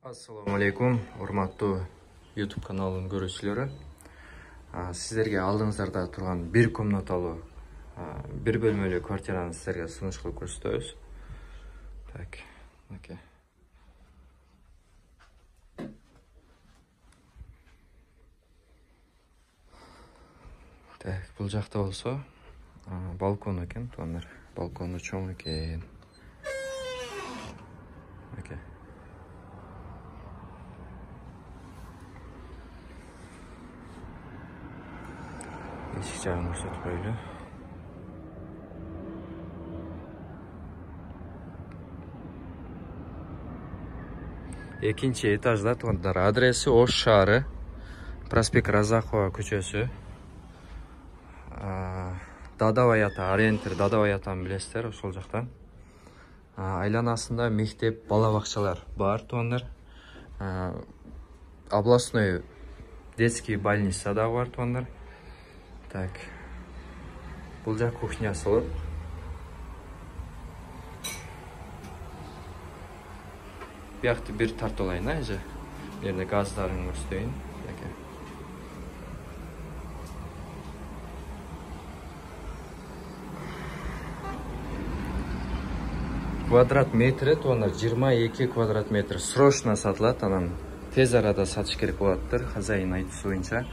Assalamu alaikum, урматтуу YouTube каналынын көрүүчүлөрү. Сиздерге алдыңыздарда турган бир комнаталуу, бир бөлмөлүү квартираны сиздерге сунуш кылып көрсөтөбүз. Так, окей. Так, бул жакта болсо балкон экен, туугандар. Балкону чоң экен. Окей. Эшик жагын көрсөтүп коелу. Экинчи этажда, туугандар. Адреси Ош шаары, проспект Разахова көчөсү. Дадабай ата, ориентир Дадабай атаны билесиздер, ошол жактан. Айланасында мектеп, бала бакчалар бар, туугандар. Областной детский больница да бар, туугандар. Так. Бул жак кухнясы болот. Биякты бир тартуулайын, эже. Бу жерде газдарын көрсөтөйүн. Квадрат метри, туугандар, 22 квадрат метр. Срочно сатылат, анан тез арада сатыш керек болоттур, хозяин айтуусу боюнча.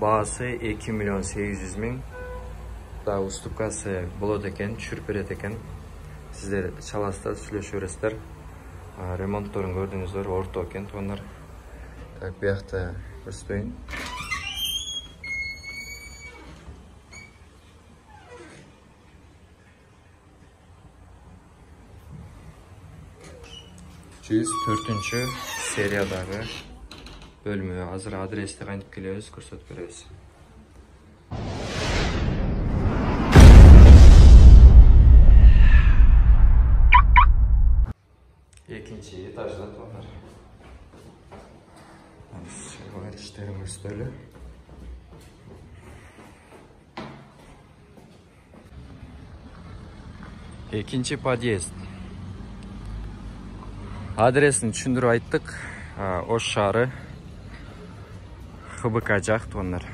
Баасы 2 миллион 800 000. Да, уступкасы болот экен, түшүрүп берет экен. Сиздер чаласыздар, сүйлөшө бересиздер. Ремонтторун көрдүңүздөр, орто экен, туугандар. Так, биякта көрсөтөйүн. Жүз 4-чү сериядагы бөлмө. Азыр адрести кантип келебиз, көрсөтүп беребиз. Экинчи этажда, туугандар. Шайлар иштерин көрсөтөлү. Экинчи подъезд. Адресин түшүндүрүп айттык. Ош шаары, ХБК жак, туугандар.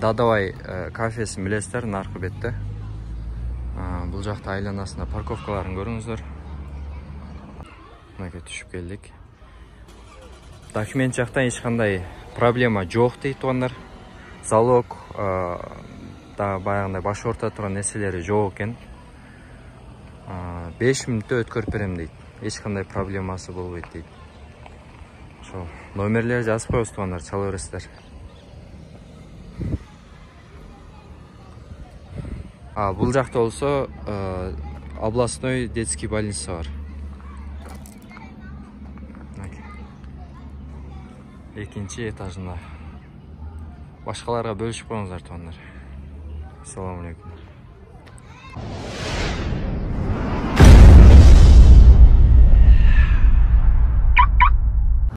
Дадабай кафесин билесиздер, наркы бетте. Бул жакта айланасында парковкаларын көрүңүздөр. Мынакей түшүп келдик. Документ жактан эч кандай проблема жок дейт, туугандар. Залог да баягындай баш орто турган нерселери жок экен. 5 мүнөттө өткөрүп берем дейт. Эч кандай проблемасы болбойт дейт. Ошо номерлерди жазып коебуз, туугандар, чала бересиздер. Бул жакта болсо областной детский больница бар. Экинчи этажында. Башкаларга бөлүшүп коюңуздар, туугандар. Ассаламу алейкум.